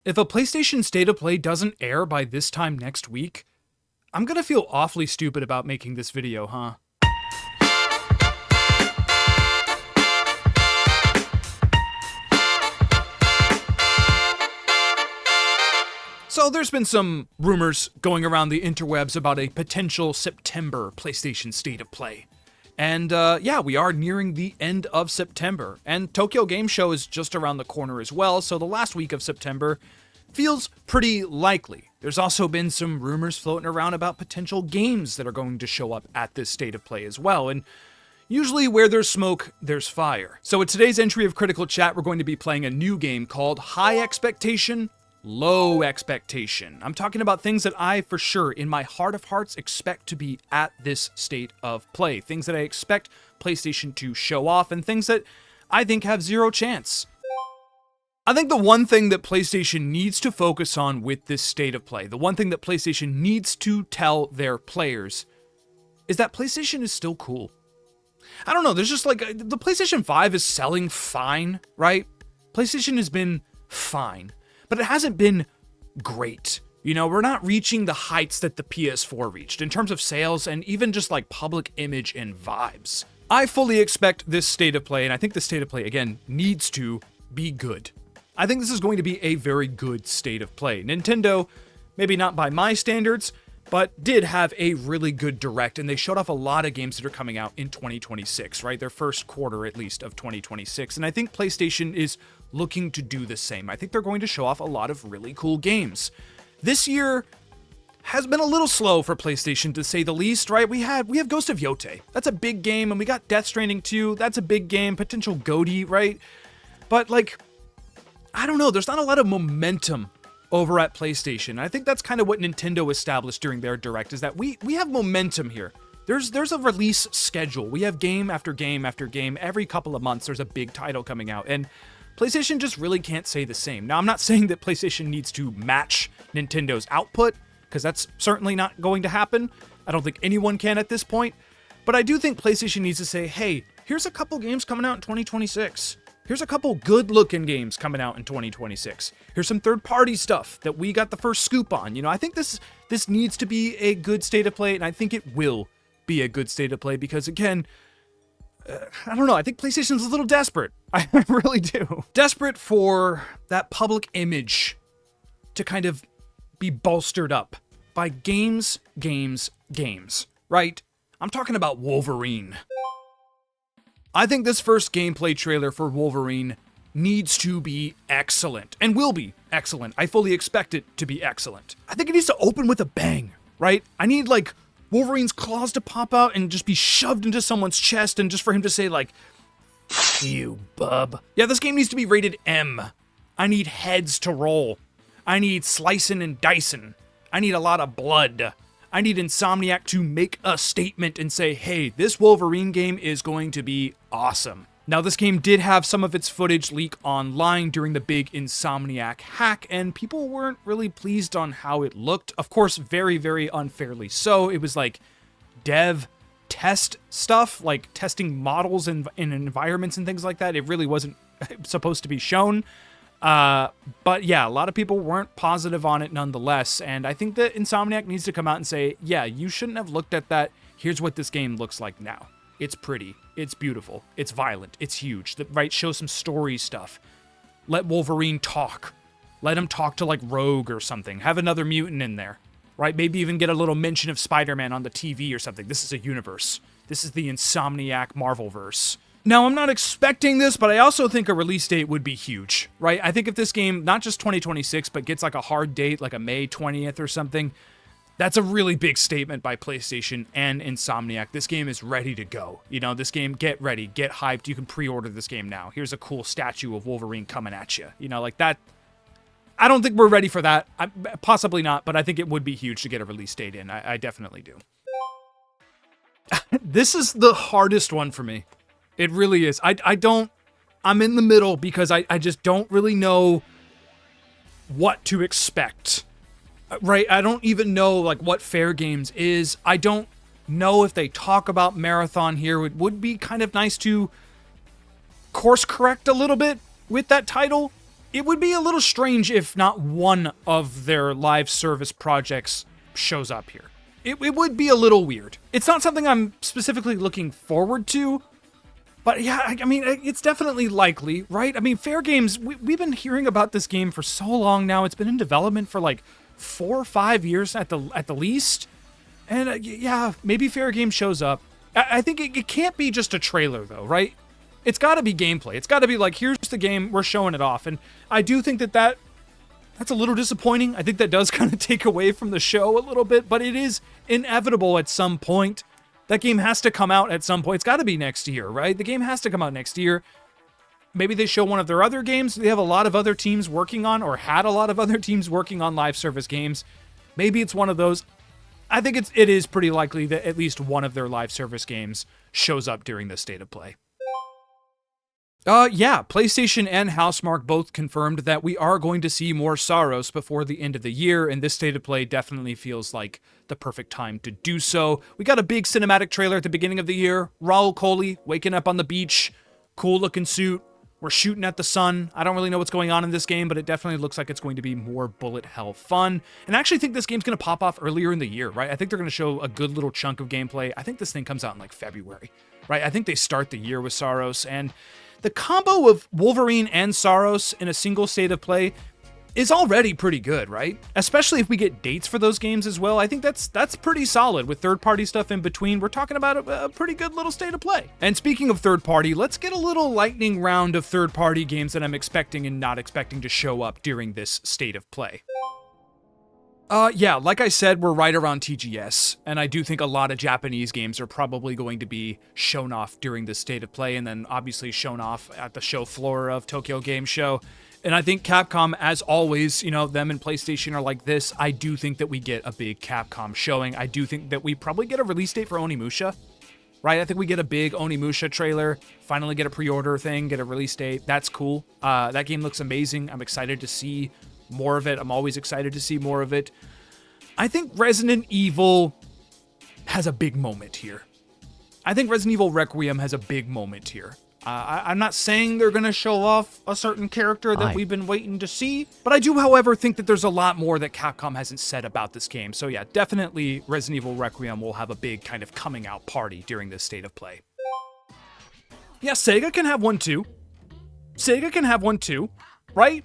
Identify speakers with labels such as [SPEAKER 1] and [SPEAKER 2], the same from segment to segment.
[SPEAKER 1] If a PlayStation State of Play doesn't air by this time next week, I'm gonna feel awfully stupid about making this video, huh? So there's been some rumors going around the interwebs about a potential September PlayStation State of Play. And yeah, we are nearing the end of September, and Tokyo Game Show is just around the corner as well, so the last week of September feels pretty likely. There's also been some rumors floating around about potential games that are going to show up at this State of Play as well, and usually where there's smoke, there's fire. So in today's entry of Critical Chat, we're going to be playing a new game called High Expectation, Low Expectation. I'm talking about things that I, for sure, in my heart of hearts, expect to be at this State of Play. Things that I expect PlayStation to show off, and things that I think have zero chance. I think the one thing that PlayStation needs to focus on with this State of Play, the one thing that PlayStation needs to tell their players, is that PlayStation is still cool. I don't know, there's just like, the PlayStation 5 is selling fine, right? PlayStation has been fine, but it hasn't been great. You know, we're not reaching the heights that the PS4 reached in terms of sales and even just like public image and vibes. I fully expect this State of Play, and I think the State of Play, again, needs to be good. I think this is going to be a very good State of Play. Nintendo, maybe not by my standards, but did have a really good Direct, and they showed off a lot of games that are coming out in 2026, right? Their first quarter, at least, of 2026. And I think PlayStation is looking to do the same. I think they're going to show off a lot of really cool games. This year has been a little slow for PlayStation, to say the least, right? We have Ghost of Yotei. That's a big game, and we got Death Stranding 2. That's a big game, potential GOTY, right? But, like, I don't know, there's not a lot of momentum over at PlayStation. I think that's kind of what Nintendo established during their Direct, is that we have momentum here. There's a release schedule. We have game after game after game. Every couple of months there's a big title coming out, and PlayStation just really can't say the same. Now, I'm not saying that PlayStation needs to match Nintendo's output, because that's certainly not going to happen. I don't think anyone can at this point. But I do think PlayStation needs to say, hey, here's a couple games coming out in 2026. Here's a couple good-looking games coming out in 2026. Here's some third-party stuff that we got the first scoop on. You know, I think this needs to be a good State of Play, and I think it will be a good State of Play because, again, I don't know, I think PlayStation's a little desperate. I really do. Desperate for that public image to kind of be bolstered up by games, right? I'm talking about Wolverine. I think this first gameplay trailer for Wolverine needs to be excellent, and will be excellent. I fully expect it to be excellent. I think it needs to open with a bang, right? I need, like, Wolverine's claws to pop out and just be shoved into someone's chest, and just for him to say, like, you bub. Yeah, this game needs to be rated M. I need heads to roll. I need slicing and dicing. I need a lot of blood. I need Insomniac to make a statement and say, hey, this Wolverine game is going to be awesome. Now, this game did have some of its footage leak online during the big Insomniac hack, and people weren't really pleased on how it looked. Of course, very, very unfairly so. It was like dev test stuff, like testing models in environments and things like that. It really wasn't supposed to be shown. But yeah, a lot of people weren't positive on it nonetheless, and I think that Insomniac needs to come out and say, yeah, you shouldn't have looked at that. Here's what this game looks like now. It's pretty, it's beautiful, it's violent, it's huge, right? Show some story stuff. Let Wolverine talk. Let him talk to, like, Rogue or something. Have another mutant in there, right? Maybe even get a little mention of Spider-Man on the TV or something. This is a universe. This is the Insomniac Marvelverse. Now, I'm not expecting this, but I also think a release date would be huge, right? I think if this game, not just 2026, but gets like a hard date, like a May 20th or something, that's a really big statement by PlayStation and Insomniac. This game is ready to go. You know, this game, get ready, get hyped. You can pre-order this game now. Here's a cool statue of Wolverine coming at you. You know, like that. I don't think we're ready for that. Possibly not, but I think it would be huge to get a release date in. I definitely do. This is the hardest one for me. It really is. I'm in the middle because I just don't really know what to expect. Right? I don't even know, like, what Fair Games is. I don't know if they talk about Marathon here. It would be kind of nice to course correct a little bit with that title. it would be a little strange if not one of their live service projects shows up here. It would be a little weird. It's not something I'm specifically looking forward to, but yeah, I mean, it's definitely likely, right? I mean, Fair Games, we've been hearing about this game for so long now. It's been in development for like 4 or 5 years at the least. And yeah, maybe Fair Games shows up. I think it can't be just a trailer though, right? It's got to be gameplay. It's got to be like, here's the game, we're showing it off. And I do think that's a little disappointing. I think that does kind of take away from the show a little bit, but it is inevitable at some point. That game has to come out at some point. It's got to be next year, right? The game has to come out next year. Maybe they show one of their other games they have a lot of other teams working on, or had a lot of other teams working on live service games. Maybe it's one of those. I think it is pretty likely that at least one of their live service games shows up during the State of Play. Yeah, PlayStation and Housemarque both confirmed that we are going to see more Saros before the end of the year, and this State of Play definitely feels like the perfect time to do so. We got a big cinematic trailer at the beginning of the year. Raul Coley waking up on the beach, cool looking suit. We're shooting at the sun. I don't really know what's going on in this game, but it definitely looks like it's going to be more bullet hell fun. And I actually think this game's going to pop off earlier in the year, right? I think they're going to show a good little chunk of gameplay. I think this thing comes out in like February, right? I think they start the year with Saros, and the combo of Wolverine and Saros in a single State of Play is already pretty good, right? Especially if we get dates for those games as well. I think that's pretty solid with third-party stuff in between. We're talking about a pretty good little State of Play. And speaking of third-party, let's get a little lightning round of third-party games that I'm expecting and not expecting to show up during this State of Play. Yeah, like I said, we're right around TGS, and I do think a lot of Japanese games are probably going to be shown off during this State of Play, and then obviously shown off at the show floor of Tokyo Game Show. And I think Capcom, as always, them and PlayStation are like this. I do think that we get a big Capcom showing. I do think that we probably get a release date for Onimusha, right? I think we get a big Onimusha trailer, finally get a pre-order thing, get a release date. That's cool. That game looks amazing. I'm excited to see more of it. I'm always excited to see more of it. I think Resident Evil has a big moment here. I think Resident Evil Requiem has a big moment here. I'm not saying they're going to show off a certain character that we've been waiting to see, but I do, however, think that there's a lot more that Capcom hasn't said about this game. So yeah, definitely Resident Evil Requiem will have a big kind of coming out party during this State of Play. Yeah, Sega can have one too. Sega can have one too, right?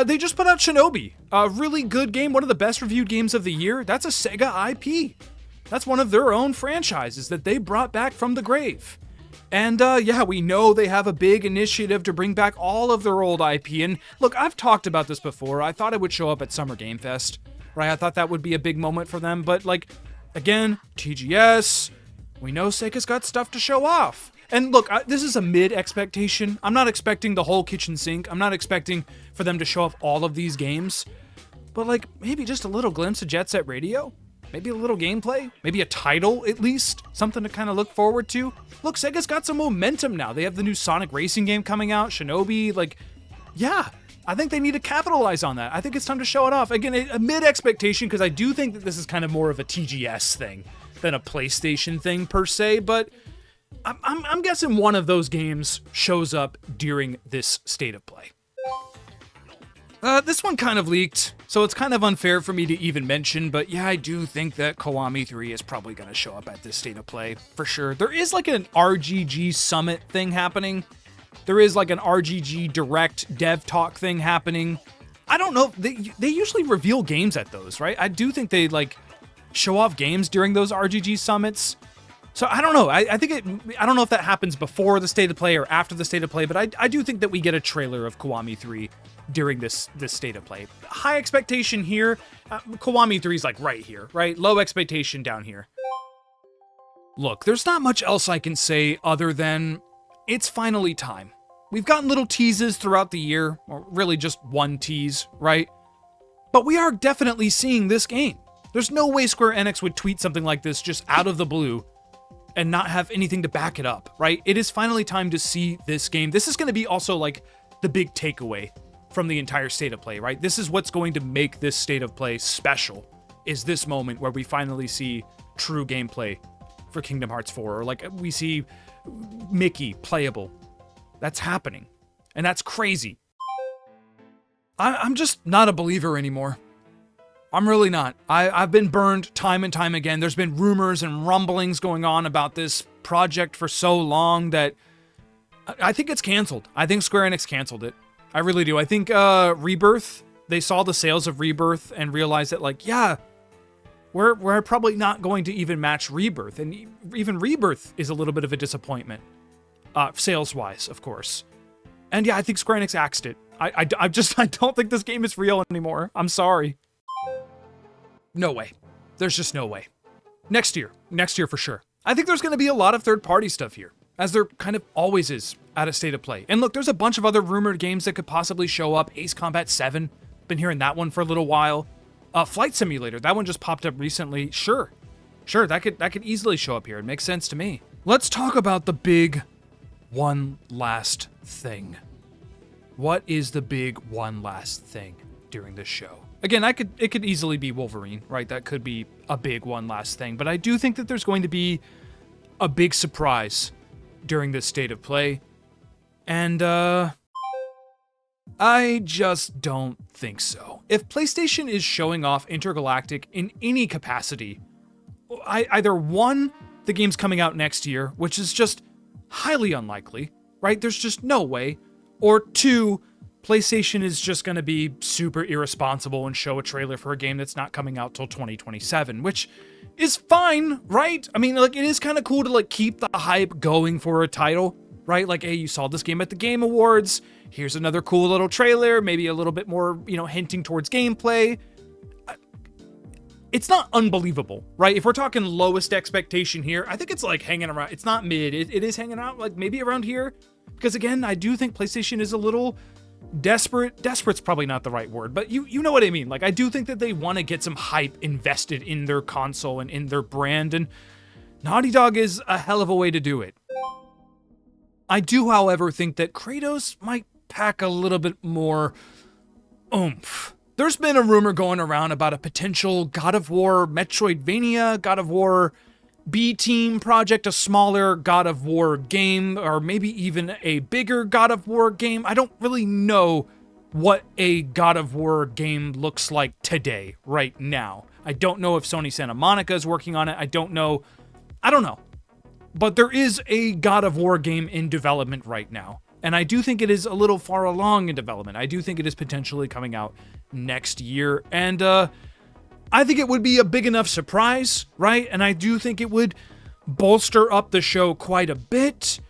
[SPEAKER 1] They just put out Shinobi, a really good game, one of the best reviewed games of the year. That's a Sega IP. That's one of their own franchises that they brought back from the grave. And yeah, we know they have a big initiative to bring back all of their old IP. And look, I've talked about this before. I thought it would show up at Summer Game Fest, right? I thought that would be a big moment for them. But like, again, TGS, we know Sega's got stuff to show off. And look, this is a mid expectation. I'm not expecting the whole kitchen sink. I'm not expecting for them to show off all of these games. But like, maybe just a little glimpse of Jet Set Radio. Maybe a little gameplay, maybe a title at least, something to kind of look forward to. Look, Sega's got some momentum now. They have the new Sonic Racing game coming out, Shinobi, like, yeah, I think they need to capitalize on that. I think it's time to show it off. Again, a mid-expectation, because I do think that this is kind of more of a TGS thing than a PlayStation thing per se, but I'm guessing one of those games shows up during this State of Play. This one kind of leaked, so it's kind of unfair for me to even mention, but yeah, I do think that Kiwami 3 is probably going to show up at this State of Play, for sure. There is like an RGG Summit thing happening. There is like an RGG Direct Dev Talk thing happening. I don't know, they usually reveal games at those, right? I do think they like show off games during those RGG Summits. So I don't know, I don't know if that happens before the State of Play or after the State of Play, but I do think that we get a trailer of Kiwami 3 during this State of Play. High expectation here. Kiwami 3 is like right here, right? Low expectation down here. Look, there's not much else I can say other than it's finally time. We've gotten little teases throughout the year, or really just one tease, right? But we are definitely seeing this game. There's no way Square Enix would tweet something like this just out of the blue and not have anything to back it up, right? It is finally time to see this game. This is going to be also like the big takeaway from the entire State of Play, right? This is what's going to make this State of Play special, is this moment where we finally see true gameplay for Kingdom Hearts 4, or like we see Mickey playable. That's happening, and that's crazy. I'm just not a believer anymore. I'm really not. I've been burned time and time again. There's been rumors and rumblings going on about this project for so long that I think it's canceled. I think Square Enix canceled it. I really do. I think Rebirth, they saw the sales of Rebirth and realized that, like, yeah, we're probably not going to even match Rebirth. And even Rebirth is a little bit of a disappointment, sales-wise, of course. And yeah, I think Square Enix axed it. I don't think this game is real anymore. I'm sorry. No way. There's just no way. Next year for sure. I think there's going to be a lot of third-party stuff here, as there kind of always is at a State of Play. And look, there's a bunch of other rumored games that could possibly show up. Ace Combat 7, been hearing that one for a little while. Flight Simulator, that one just popped up recently. Sure, that could easily show up here. It makes sense to me. Let's talk about the big one last thing. What is the big one last thing during this show? Again, it could easily be Wolverine, right? That could be a big one last thing. But I do think that there's going to be a big surprise during this State of Play. And, I just don't think so. If PlayStation is showing off Intergalactic in any capacity, either one, the game's coming out next year, which is just highly unlikely, right? There's just no way. Or two, PlayStation is just going to be super irresponsible and show a trailer for a game that's not coming out till 2027, which is fine, right? I mean, like, it is kind of cool to, like, keep the hype going for a title, right? Like, hey, you saw this game at the Game Awards. Here's another cool little trailer, maybe a little bit more, hinting towards gameplay. It's not unbelievable, right? If we're talking lowest expectation here, I think it's, like, hanging around. It's not mid. It is hanging out, like, maybe around here. Because, again, I do think PlayStation is a little desperate. Desperate's probably not the right word, but you know what I mean. Like, I do think that they want to get some hype invested in their console and in their brand, and Naughty Dog is a hell of a way to do it. I do, however, think that Kratos might pack a little bit more oomph. There's been a rumor going around about a potential God of War Metroidvania, God of War B-Team project, a smaller God of War game, or maybe even a bigger God of War game. I don't really know what a God of War game looks like today, right now. I don't know if Sony Santa Monica is working on it. I don't know. But there is a God of War game in development right now. And I do think it is a little far along in development. I do think it is potentially coming out next year. And I think it would be a big enough surprise, right? And I do think it would bolster up the show quite a bit.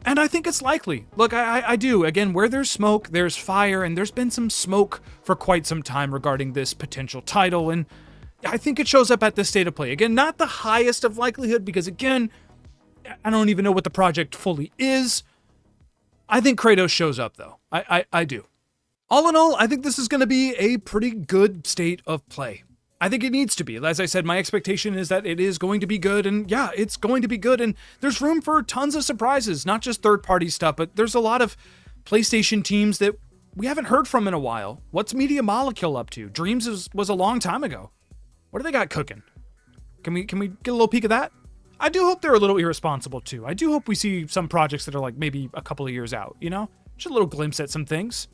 [SPEAKER 1] And I think it's likely. Look, I do. Again, where there's smoke, there's fire. And there's been some smoke for quite some time regarding this potential title. And I think it shows up at this State of Play. Again, not the highest of likelihood, because again, I don't even know what the project fully is. I think Kratos shows up, though. I do. All in all, I think this is going to be a pretty good State of Play. I think it needs to be. As I said, my expectation is that it is going to be good, and yeah, it's going to be good, and there's room for tons of surprises, not just third-party stuff, but there's a lot of PlayStation teams that we haven't heard from in a while. What's Media Molecule up to? Dreams was a long time ago. What do they got cooking? Can we get a little peek of that? I do hope they're a little irresponsible, too. I do hope we see some projects that are, like, maybe a couple of years out, Just a little glimpse at some things.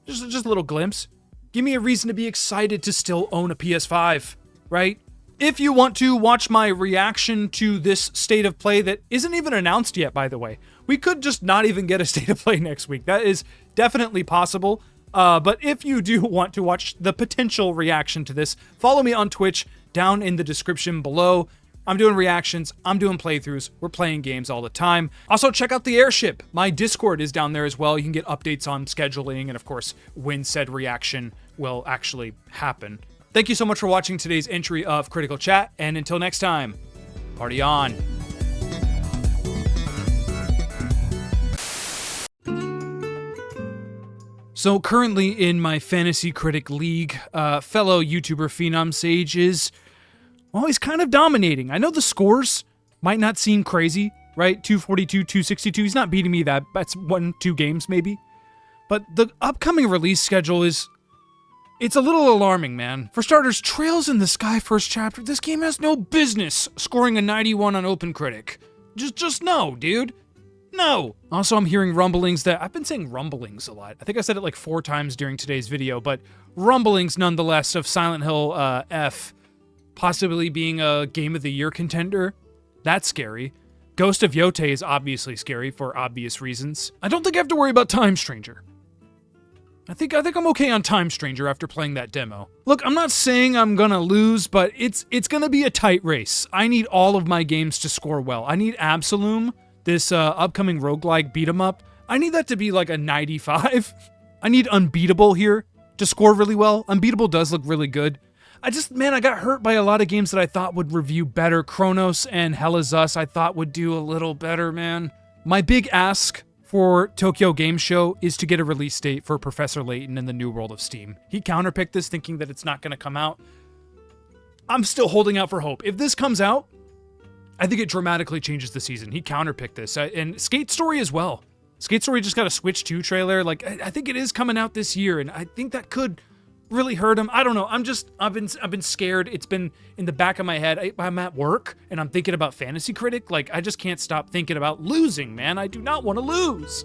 [SPEAKER 1] Just a little glimpse. Give me a reason to be excited to still own a PS5, right? If you want to watch my reaction to this State of Play that isn't even announced yet, by the way, we could just not even get a State of Play next week. That is definitely possible. But if you do want to watch the potential reaction to this, follow me on Twitch down in the description below. I'm doing reactions, I'm doing playthroughs, we're playing games all the time. Also, check out the Airship. My Discord is down there as well. You can get updates on scheduling and, of course, when said reaction will actually happen. Thank you so much for watching today's entry of Critical Chat, and until next time, party on. So currently in my Fantasy Critic League, fellow YouTuber Phenom Sage is... well, he's kind of dominating. I know the scores might not seem crazy, right? 242, 262. He's not beating me that's 1-2 games maybe. But the upcoming release schedule it's a little alarming, man. For starters, Trails in the Sky first chapter. This game has no business scoring a 91 on OpenCritic. Just no, dude. No! Also, I'm hearing rumblings that, I've been saying rumblings a lot. I think I said it like 4 times during today's video, but rumblings nonetheless of Silent Hill F possibly being a Game of the Year contender. That's scary. Ghost of Yote is obviously scary for obvious reasons. I don't think I have to worry about Time Stranger. I think I'm okay on Time Stranger after playing that demo. Look, I'm not saying I'm gonna lose, but it's gonna be a tight race. I need all of my games to score well. I need Absolum, this upcoming roguelike beat 'em up. I need that to be like a 95. I need Unbeatable here to score really well. Unbeatable does look really good. I got hurt by a lot of games that I thought would review better. Chronos and Hell Is Us I thought would do a little better, man. My big ask for Tokyo Game Show is to get a release date for Professor Layton in the New World of Steam. He counterpicked this thinking that it's not going to come out. I'm still holding out for hope. If this comes out, I think it dramatically changes the season. He counterpicked this. And Skate Story as well. Skate Story just got a Switch 2 trailer. Like, I think it is coming out this year, and I think that could really hurt him. I don't know. I've been scared. It's been in the back of my head. I'm at work and I'm thinking about Fantasy Critic. Like, I just can't stop thinking about losing, man. I do not want to lose.